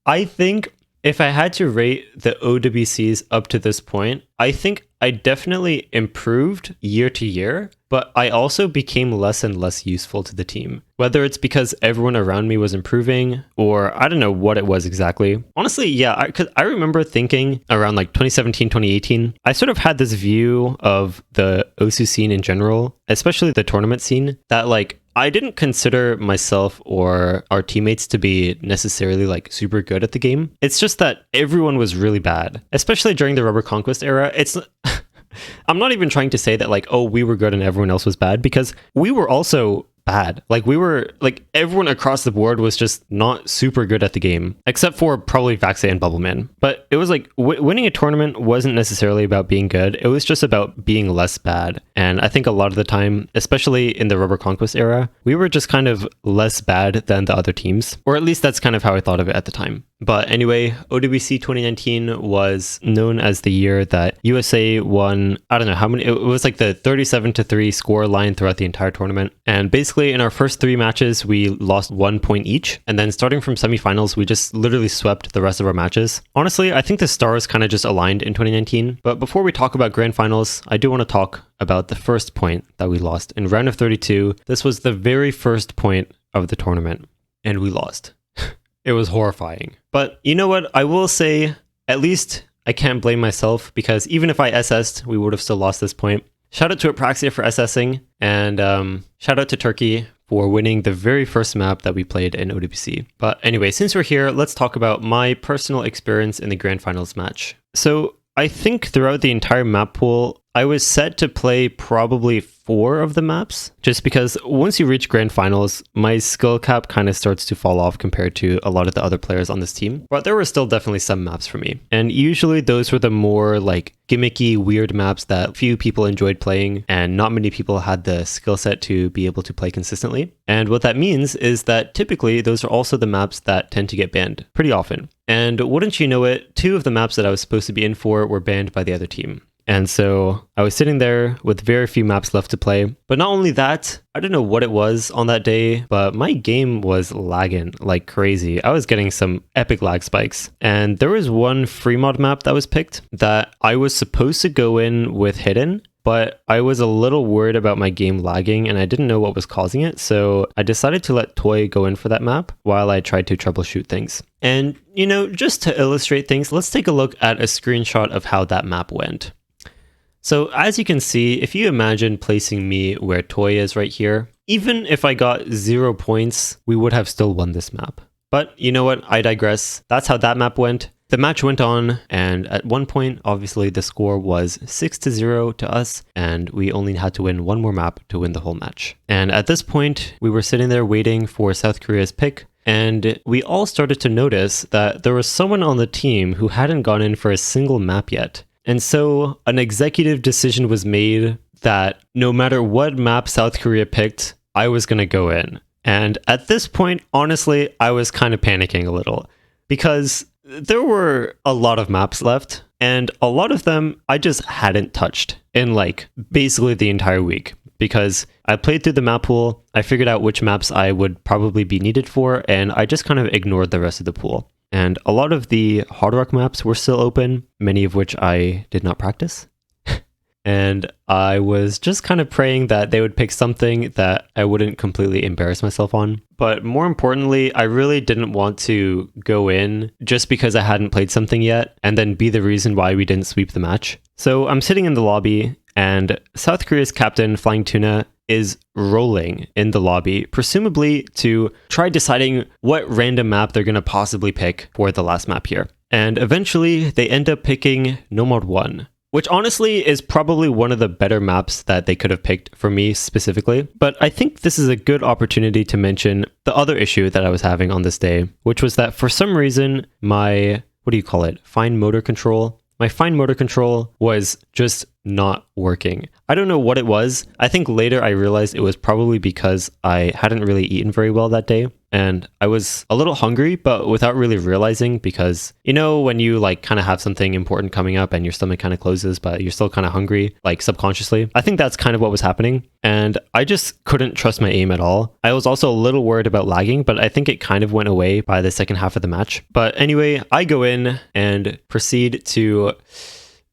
I think if I had to rate the OWCs up to this point, I think I definitely improved year to year, but I also became less and less useful to the team. Whether it's because everyone around me was improving, or I don't know what it was exactly. Honestly, yeah, because I remember thinking around like 2017, 2018, I sort of had this view of the OSU scene in general, especially the tournament scene, that like I didn't consider myself or our teammates to be necessarily like super good at the game. It's just that everyone was really bad, especially during the Rubber Conquest era. It's I'm not even trying to say that like, oh, we were good and everyone else was bad, because we were also bad. Like we were like everyone across the board was just not super good at the game, except for probably Vaxe and Bubbleman. But it was like winning a tournament wasn't necessarily about being good. It was just about being less bad. And I think a lot of the time, especially in the Rubber Conquest era, we were just kind of less bad than the other teams, or at least that's kind of how I thought of it at the time. But anyway, OWC 2019 was known as the year that USA won, I don't know how many, it was like the 37-3 score line throughout the entire tournament. And basically in our first 3 matches, we lost 1 point each. And then starting from semifinals, we just literally swept the rest of our matches. Honestly, I think the stars kind of just aligned in 2019. But before we talk about grand finals, I do want to talk about the first point that we lost. In round of 32, this was the very first point of the tournament, and we lost. It was horrifying. But you know what? I will say, at least I can't blame myself, because even if I SS'd, we would have still lost this point. Shout out to Apraxia for SSing, and shout out to Turkey for winning the very first map that we played in OWC. But anyway, since we're here, let's talk about my personal experience in the Grand Finals match. So I think throughout the entire map pool, I was set to play probably 4 of the maps, just because once you reach Grand Finals, my skill cap kind of starts to fall off compared to a lot of the other players on this team. But there were still definitely some maps for me. And usually those were the more like gimmicky, weird maps that few people enjoyed playing, and not many people had the skill set to be able to play consistently. And what that means is that typically those are also the maps that tend to get banned pretty often. And wouldn't you know it, 2 of the maps that I was supposed to be in for were banned by the other team. And so I was sitting there with very few maps left to play. But not only that, I don't know what it was on that day, but my game was lagging like crazy. I was getting some epic lag spikes. And there was one free mod map that was picked that I was supposed to go in with hidden, but I was a little worried about my game lagging and I didn't know what was causing it. So I decided to let Toy go in for that map while I tried to troubleshoot things. And, you know, just to illustrate things, let's take a look at a screenshot of how that map went. So as you can see, if you imagine placing me where Toy is right here, even if I got 0 points, we would have still won this map. But you know what? I digress. That's how that map went. The match went on, and at one point, obviously, the score was 6-0 to us, and we only had to win 1 more map to win the whole match. And at this point, we were sitting there waiting for South Korea's pick, and we all started to notice that there was someone on the team who hadn't gone in for a single map yet. And so an executive decision was made that no matter what map South Korea picked, I was going to go in. And at this point, honestly, I was kind of panicking a little because there were a lot of maps left and a lot of them I just hadn't touched in like basically the entire week. Because I played through the map pool, I figured out which maps I would probably be needed for, and I just kind of ignored the rest of the pool. And a lot of the Hard Rock maps were still open, many of which I did not practice. And I was just kind of praying that they would pick something that I wouldn't completely embarrass myself on. But more importantly, I really didn't want to go in just because I hadn't played something yet and then be the reason why we didn't sweep the match. So I'm sitting in the lobby and South Korea's captain, Flying Tuna, is rolling in the lobby, presumably to try deciding what random map they're going to possibly pick for the last map here. And eventually they end up picking No Mod 1, which honestly is probably one of the better maps that they could have picked for me specifically. But I think this is a good opportunity to mention the other issue that I was having on this day, which was that for some reason, my, what do you call it? Fine motor control. My fine motor control was just not working. I don't know what it was. I think later I realized it was probably because I hadn't really eaten very well that day. And I was a little hungry, but without really realizing, because you know, when you like kind of have something important coming up and your stomach kind of closes, but you're still kind of hungry, like subconsciously. I think that's kind of what was happening. And I just couldn't trust my aim at all. I was also a little worried about lagging, but I think it kind of went away by the second half of the match. But anyway, I go in and proceed to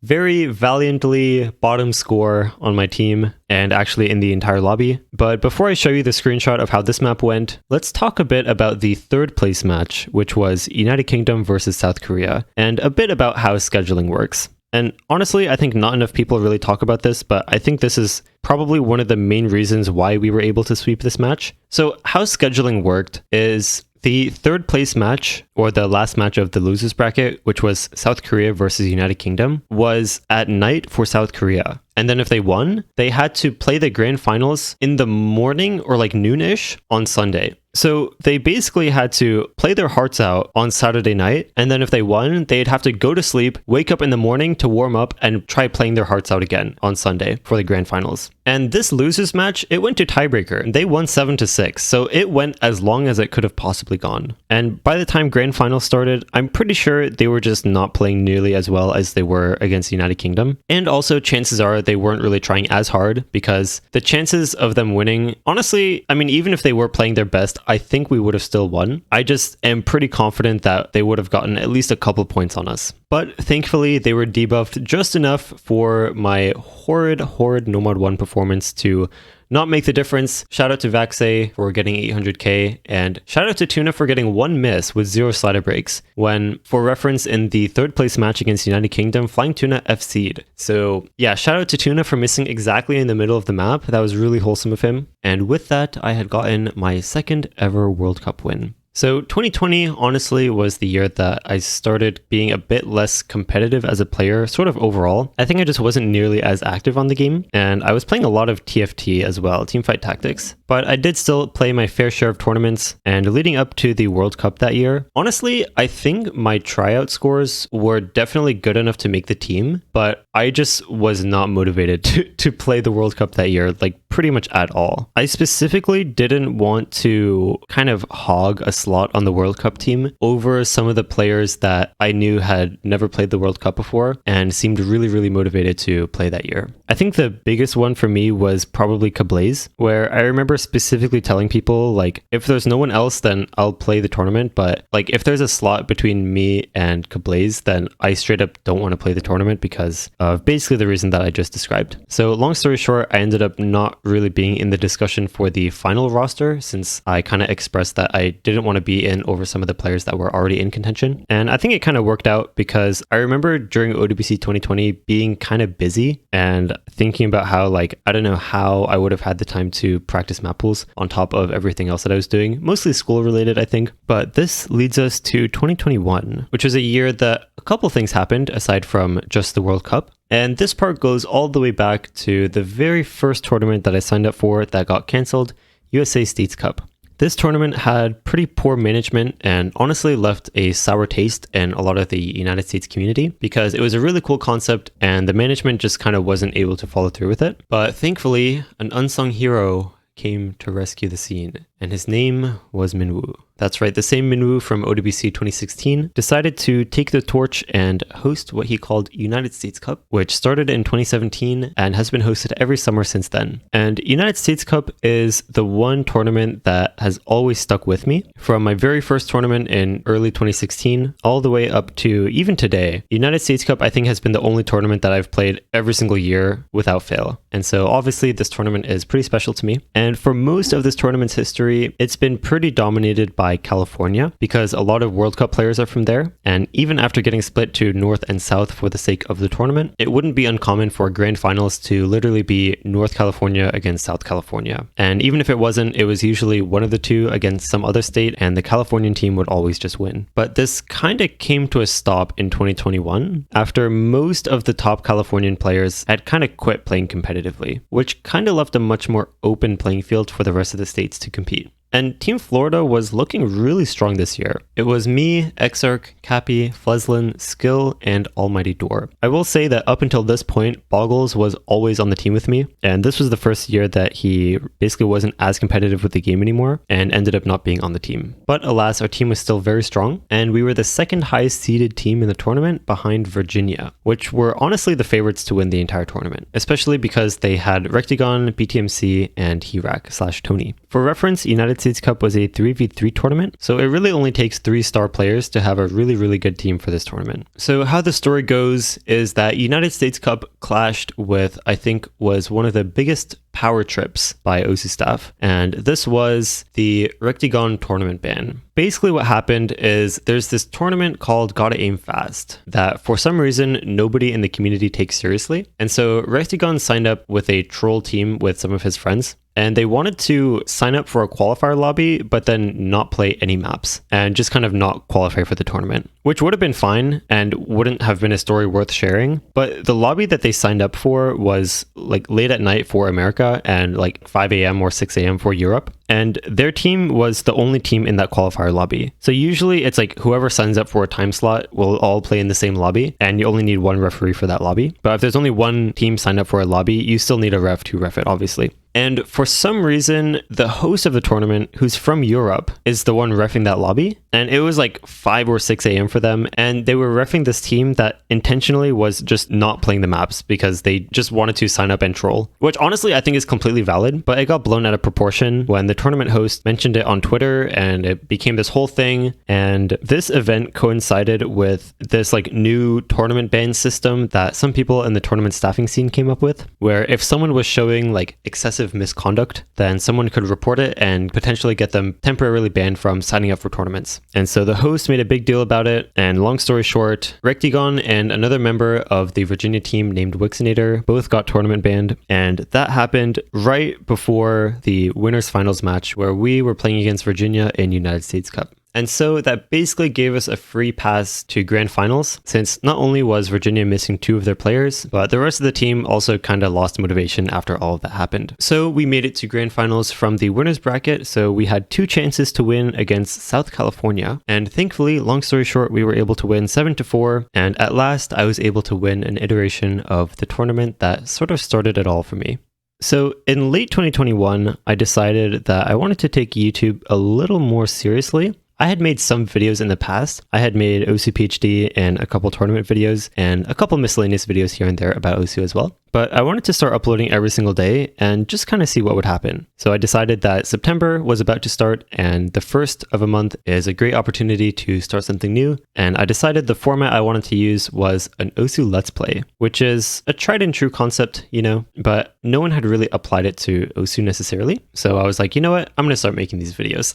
very valiantly bottom score on my team and actually in the entire lobby. But before I show you the screenshot of how this map went, let's talk a bit about the third place match, which was United Kingdom versus South Korea, and a bit about how scheduling works. And honestly, I think not enough people really talk about this, but I think this is probably one of the main reasons why we were able to sweep this match. So how scheduling worked is the third place match, or the last match of the losers bracket, which was South Korea versus United Kingdom, was at night for South Korea. And then if they won, they had to play the grand finals in the morning or like noonish on Sunday. So they basically had to play their hearts out on Saturday night. And then if they won, they'd have to go to sleep, wake up in the morning to warm up and try playing their hearts out again on Sunday for the grand finals. And this losers match, it went to tiebreaker and they won 7-6. So it went as long as it could have possibly gone. And by the time grand finals started, I'm pretty sure they were just not playing nearly as well as they were against United Kingdom. And also chances are they weren't really trying as hard, because the chances of them winning, honestly, I mean, even if they were playing their best, I think we would have still won. I just am pretty confident that they would have gotten at least a couple points on us. But thankfully, they were debuffed just enough for my horrid Nomad 1 performance to not make the difference. Shout out to Vaxay for getting 800k, and shout out to Tuna for getting 1 miss with 0 slider breaks, when, for reference, in the third place match against United Kingdom, Flying Tuna FC'd. So yeah, shout out to Tuna for missing exactly in the middle of the map. That was really wholesome of him. And with that, I had gotten my second ever World Cup win. So 2020 honestly was the year that I started being a bit less competitive as a player, sort of overall. I think I just wasn't nearly as active on the game, and I was playing a lot of TFT as well, Teamfight Tactics. But I did still play my fair share of tournaments, and leading up to the World Cup that year, honestly, I think my tryout scores were definitely good enough to make the team, but I just was not motivated to play the World Cup that year, like pretty much at all. I specifically didn't want to kind of hog a slot on the World Cup team over some of the players that I knew had never played the World Cup before and seemed really motivated to play that year. I think the biggest one for me was probably Kablaze, where I remember specifically telling people, like, if there's no one else, then I'll play the tournament, but like if there's a slot between me and Kablaze, then I straight up don't want to play the tournament because of basically the reason that I just described. So long story short, I ended up not really being in the discussion for the final roster, since I kind of expressed that I didn't want to be in over some of the players that were already in contention. And I think it kind of worked out, because I remember during OWC 2020 being kind of busy and thinking about how, like, I don't know how I would have had the time to practice map pools on top of everything else that I was doing, mostly school related, I think. But this leads us to 2021, which was a year that a couple things happened aside from just the World Cup. And this part goes all the way back to the very first tournament that I signed up for that got cancelled, USA States Cup. This tournament had pretty poor management and honestly left a sour taste in a lot of the United States community, because it was a really cool concept and the management just kind of wasn't able to follow through with it. But thankfully, an unsung hero came to rescue the scene, and his name was Minwoo. That's right, the same Minwoo from OWC 2016 decided to take the torch and host what he called United States Cup, which started in 2017 and has been hosted every summer since then. And United States Cup is the one tournament that has always stuck with me. From my very first tournament in early 2016 all the way up to even today, United States Cup I think has been the only tournament that I've played every single year without fail. And so obviously this tournament is pretty special to me. And for most of this tournament's history, it's been pretty dominated by California because a lot of World Cup players are from there. And even after getting split to North and South for the sake of the tournament, it wouldn't be uncommon for grand finals to literally be North California against South California. And even if it wasn't, it was usually one of the two against some other state, and the Californian team would always just win. But this kind of came to a stop in 2021 after most of the top Californian players had kind of quit playing competitively, which kind of left a much more open playing field for the rest of the states to compete. And Team Florida was looking really strong this year. It was me, Exarch, Cappy, Fleslin, Skill, and Almighty Door. I will say that up until this point, Boggles was always on the team with me, and this was the first year that he basically wasn't as competitive with the game anymore and ended up not being on the team. But alas, our team was still very strong, and we were the second highest seeded team in the tournament behind Virginia, which were honestly the favorites to win the entire tournament, especially because they had Rectagon, BTMC, and Hirac/Tony. For reference, United States Cup was a 3v3 tournament, so it really only takes 3-star players to have a really good team for this tournament. So how the story goes is that United States Cup clashed with, I think, was one of the biggest power trips by OSU staff, and this was the Rectagon tournament ban. Basically what happened is there's this tournament called Gotta Aim Fast that for some reason nobody in the community takes seriously, and so Rectagon signed up with a troll team with some of his friends, and they wanted to sign up for a qualifier lobby, but then not play any maps and just kind of not qualify for the tournament, which would have been fine and wouldn't have been a story worth sharing. But the lobby that they signed up for was like late at night for America and like 5 a.m. or 6 a.m. for Europe. And their team was the only team in that qualifier lobby. So usually it's like whoever signs up for a time slot will all play in the same lobby, and you only need one referee for that lobby. But if there's only one team signed up for a lobby, you still need a ref to ref it, obviously. And for some reason, the host of the tournament, who's from Europe, is the one reffing that lobby. And it was like 5 or 6 a.m. for them. And they were reffing this team that intentionally was just not playing the maps because they just wanted to sign up and troll, which honestly I think is completely valid. But it got blown out of proportion when the tournament host mentioned it on Twitter, and it became this whole thing. And this event coincided with this like new tournament ban system that some people in the tournament staffing scene came up with, where if someone was showing like excessive misconduct, then someone could report it and potentially get them temporarily banned from signing up for tournaments. And so the host made a big deal about it, and long story short, Rectagon and another member of the Virginia team named Wixinator both got tournament banned, and that happened right before the winners finals match where we were playing against Virginia in United States Cup. And so that basically gave us a free pass to grand finals, since not only was Virginia missing 2 of their players, but the rest of the team also kind of lost motivation after all of that happened. So we made it to grand finals from the winners bracket, so we had 2 chances to win against South California, and thankfully, long story short, we were able to win 7-4, and at last I was able to win an iteration of the tournament that sort of started it all for me. So in late 2021, I decided that I wanted to take YouTube a little more seriously. I had made some videos in the past. I had made OSU PhD and a couple tournament videos and a couple miscellaneous videos here and there about OSU as well. But I wanted to start uploading every single day and just kind of see what would happen. So I decided that September was about to start, and the first of a month is a great opportunity to start something new. And I decided the format I wanted to use was an OSU Let's Play, which is a tried and true concept, you know, but no one had really applied it to OSU necessarily. So I was like, you know what, I'm going to start making these videos.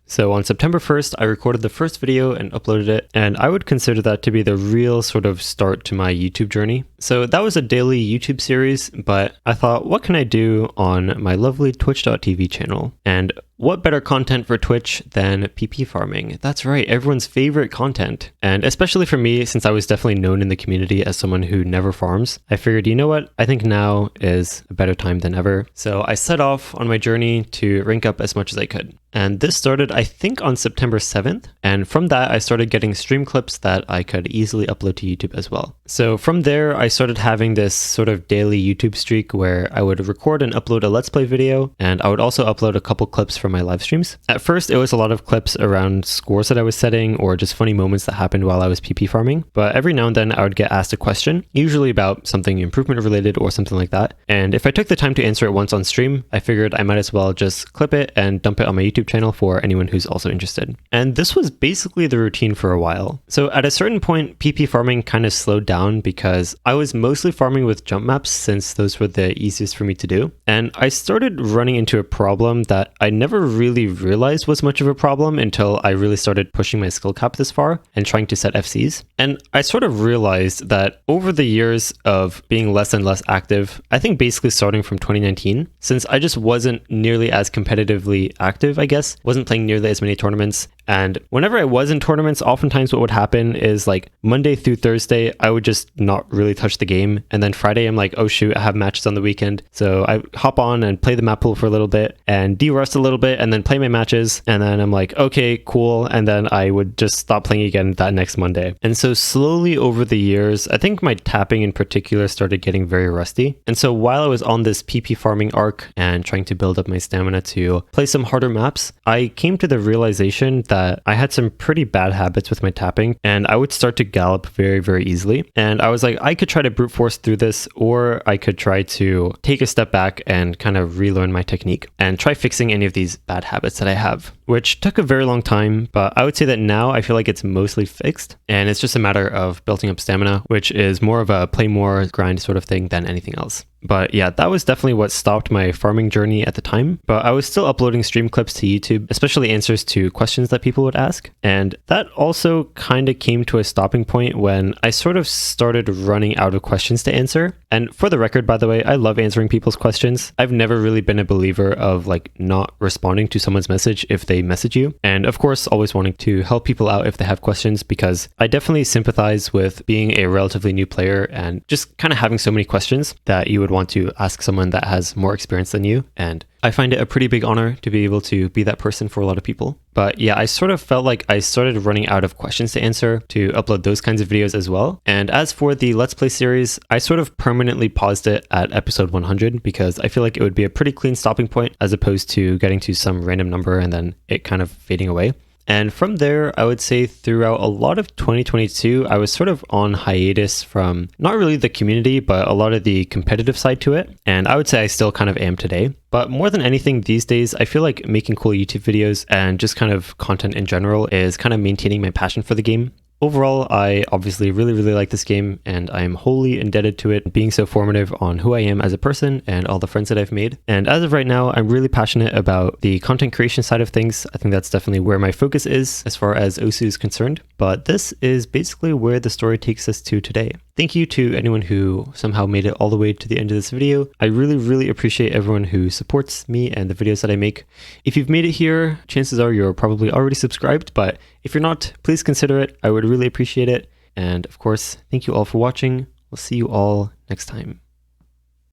So on September 1st, I recorded the first video and uploaded it, and I would consider that to be the real sort of start to my YouTube journey. So that was a daily YouTube series, but I thought, what can I do on my lovely twitch.tv channel? And what better content for Twitch than PP farming? That's right, everyone's favorite content. And especially for me, since I was definitely known in the community as someone who never farms, I figured, you know what? I think now is a better time than ever. So I set off on my journey to rank up as much as I could. And this started, I think, on September 7th. And from that, I started getting stream clips that I could easily upload to YouTube as well. So from there, I started having this sort of daily YouTube streak where I would record and upload a Let's Play video, and I would also upload a couple clips from my live streams. At first, it was a lot of clips around scores that I was setting or just funny moments that happened while I was PP farming. But every now and then, I would get asked a question, usually about something improvement related or something like that. And if I took the time to answer it once on stream, I figured I might as well just clip it and dump it on my YouTube channel for anyone who's also interested. And this was basically the routine for a while. So at a certain point, PP farming kind of slowed down because I would was mostly farming with jump maps since those were the easiest for me to do. And I started running into a problem that I never really realized was much of a problem until I really started pushing my skill cap this far and trying to set FCs. And I sort of realized that over the years of being less and less active, I think basically starting from 2019, since I just wasn't nearly as competitively active, I guess, wasn't playing nearly as many tournaments. And whenever I was in tournaments, oftentimes what would happen is like Monday through Thursday, I would just not really touch the game. And then Friday, I'm like, oh shoot, I have matches on the weekend. So I hop on and play the map pool for a little bit and de-rust a little bit and then play my matches. And then I'm like, okay, cool. And then I would just stop playing again that next Monday. And so slowly over the years, I think my tapping in particular started getting very rusty. And so while I was on this PP farming arc and trying to build up my stamina to play some harder maps, I came to the realization that I had some pretty bad habits with my tapping and I would start to gallop very, very easily. And I was like, I could try to brute force through this, or I could try to take a step back and kind of relearn my technique and try fixing any of these bad habits that I have, which took a very long time. But I would say that now I feel like it's mostly fixed and it's just a matter of building up stamina, which is more of a play more grind sort of thing than anything else. But yeah, that was definitely what stopped my farming journey at the time. But I was still uploading stream clips to YouTube, especially answers to questions that people would ask. And that also kind of came to a stopping point when I sort of started running out of questions to answer. And for the record, by the way, I love answering people's questions. I've never really been a believer of like not responding to someone's message if they message you. And of course, always wanting to help people out if they have questions, because I definitely sympathize with being a relatively new player and just kind of having so many questions that you would want to ask someone that has more experience than you. And I find it a pretty big honor to be able to be that person for a lot of people. But yeah, I sort of felt like I started running out of questions to answer to upload those kinds of videos as well. And as for the Let's Play series, I sort of permanently paused it at episode 100 because I feel like it would be a pretty clean stopping point as opposed to getting to some random number and then it kind of fading away. And from there, I would say throughout a lot of 2022, I was sort of on hiatus from not really the community, but a lot of the competitive side to it. And I would say I still kind of am today. But more than anything these days, I feel like making cool YouTube videos and just kind of content in general is kind of maintaining my passion for the game. Overall, I obviously really, really like this game and I am wholly indebted to it being so formative on who I am as a person and all the friends that I've made. And as of right now, I'm really passionate about the content creation side of things. I think that's definitely where my focus is as far as Osu is concerned. But this is basically where the story takes us to today. Thank you to anyone who somehow made it all the way to the end of this video. I really, really appreciate everyone who supports me and the videos that I make. If you've made it here, chances are you're probably already subscribed, but if you're not, please consider it. I would really appreciate it. And of course, thank you all for watching. We'll see you all next time.